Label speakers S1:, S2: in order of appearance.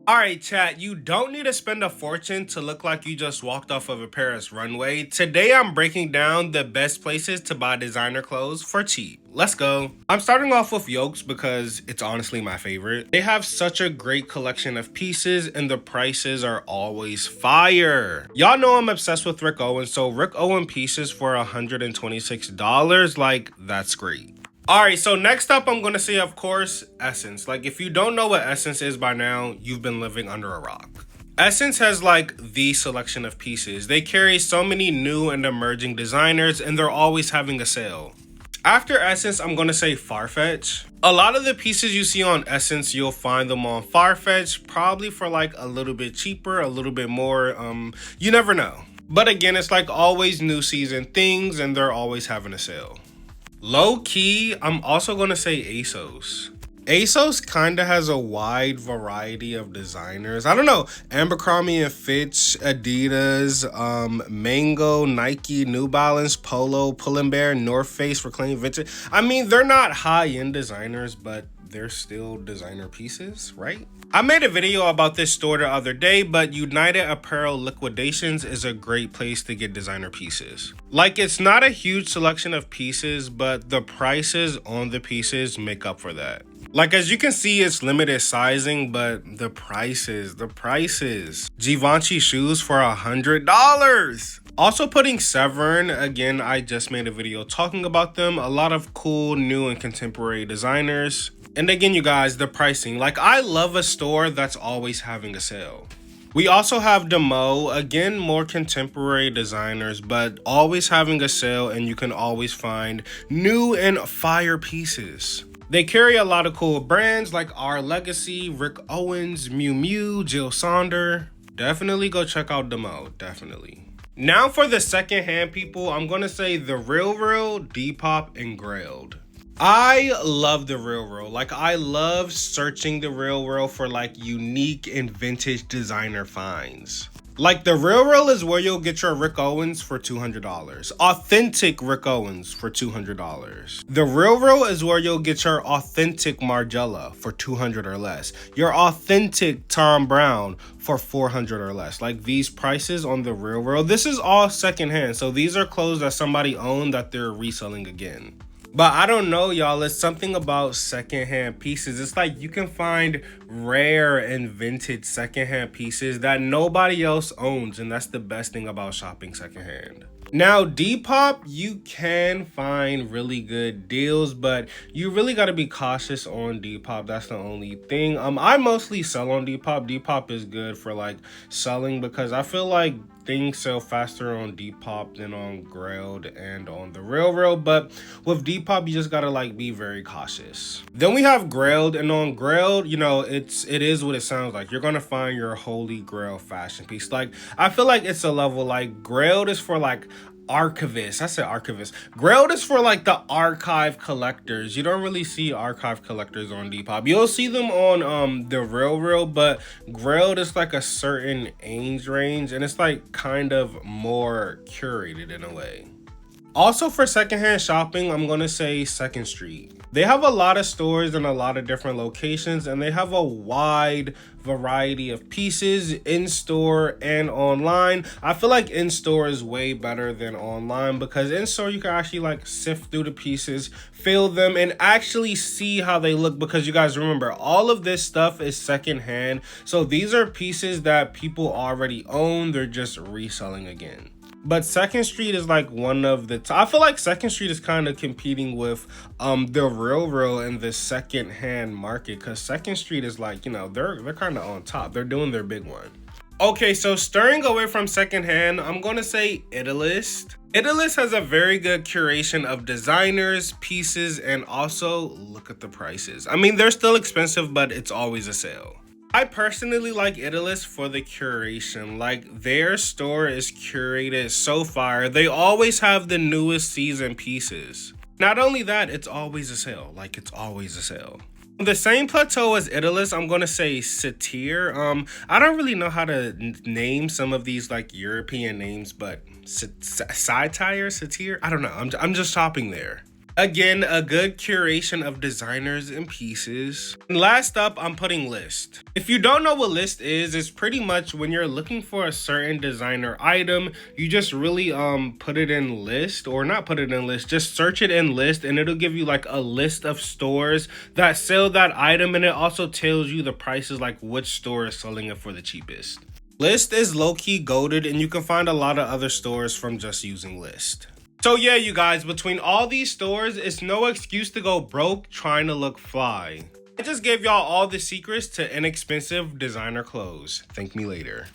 S1: Alright chat, you don't need to spend a fortune to look like you just walked off of a Paris runway. Today I'm breaking down the best places to buy designer clothes for cheap. Let's go. I'm starting off with Yokes because it's honestly my favorite. They have such a great collection of pieces and the prices are always fire. Y'all know I'm obsessed with Rick Owens, so Rick Owens pieces for $126, like that's great. Alright, so next up I'm gonna say, of course, Essence. Like, if you don't know what Essence is by now, you've been living under a rock. Essence has like the selection of pieces. They carry so many new and emerging designers and they're always having a sale. After Essence, I'm gonna say Farfetch. A lot of the pieces you see on Essence, you'll find them on Farfetch, probably for like a little bit cheaper, a little bit more, you never know. But again, it's like always new season things and they're always having a sale. Low key, I'm also gonna say ASOS. ASOS kinda has a wide variety of designers. I don't know, Abercrombie and Fitch, Adidas, Mango, Nike, New Balance, Polo, Pull&Bear, North Face, Reclaimed Vintage. I mean, they're not high-end designers, but they're still designer pieces, right? I made a video about this store the other day, but United Apparel Liquidations is a great place to get designer pieces. Like, it's not a huge selection of pieces, but the prices on the pieces make up for that. Like, as you can see, it's limited sizing, but the prices. Givenchy shoes for $100. Also putting Severn, again, I just made a video talking about them. A lot of cool, new, and contemporary designers. And again, you guys, the pricing. Like, I love a store that's always having a sale. We also have Demo, again, more contemporary designers, but always having a sale and you can always find new and fire pieces. They carry a lot of cool brands like Our Legacy, Rick Owens, Miu Miu, Jill Sander. Definitely go check out Demo, definitely. Now for the secondhand people, I'm gonna say The Real, Depop, and Grailed. I love The Real. Like, I love searching The Real for like unique and vintage designer finds. Like, The Real is where you'll get your Rick Owens for $200. Authentic Rick Owens for $200. The Real is where you'll get your authentic Margiela for $200 or less. Your authentic Tom Brown for $400 or less. Like, these prices on The Real, this is all secondhand. So these are clothes that somebody owned that they're reselling again. But I don't know, y'all. It's something about secondhand pieces. It's like you can find rare and vintage secondhand pieces that nobody else owns. And that's the best thing about shopping secondhand. Now, Depop, you can find really good deals, but you really got to be cautious on Depop. That's the only thing. I mostly sell on Depop. Depop is good for like selling because I feel like things sell faster on Depop than on Grailed and on The Real. But with Depop, you just gotta like be very cautious. Then we have Grailed, and on Grailed, you know, it is what it sounds like. You're gonna find your holy grail fashion piece. Like, I feel like it's a level like Grailed is for like archivists. I said archivists. Grailed is for like the archive collectors. You don't really see archive collectors on Depop. You'll see them on The Real, but Grailed is like a certain age range and it's like kind of more curated in a way. Also, for secondhand shopping, I'm gonna say Second Street. They have a lot of stores in a lot of different locations and they have a wide variety of pieces in-store and online. I feel like in-store is way better than online because in-store you can actually like sift through the pieces, feel them, and actually see how they look because you guys remember, all of this stuff is secondhand. So these are pieces that people already own, they're just reselling again. But Second Street is like one of the I feel like Second Street is kind of competing with The Real in the second-hand market because Second Street is like, you know, they're kind of on top. They're doing their big one. Okay, so stirring away from secondhand, I'm going to say Italist. Italist has a very good curation of designers, pieces, and also look at the prices. I mean, they're still expensive, but it's always a sale. I personally like Italist for the curation. Like, their store is curated so fire. They always have the newest season pieces. Not only that, it's always a sale. Like, it's always a sale. On the same plateau as Italist, I'm gonna say Satir. I don't really know how to name some of these like European names, but Satir, I don't know. I'm just shopping there. Again, a good curation of designers and pieces. And last up, I'm putting list. If you don't know what list is, it's pretty much when you're looking for a certain designer item, you just really put it in list, or not put it in list, just search it in list, and it'll give you like a list of stores that sell that item, and it also tells you the prices, like which store is selling it for the cheapest. List is low-key goated, and you can find a lot of other stores from just using list. So yeah, you guys, between all these stores, it's no excuse to go broke trying to look fly. I just gave y'all all the secrets to inexpensive designer clothes. Thank me later.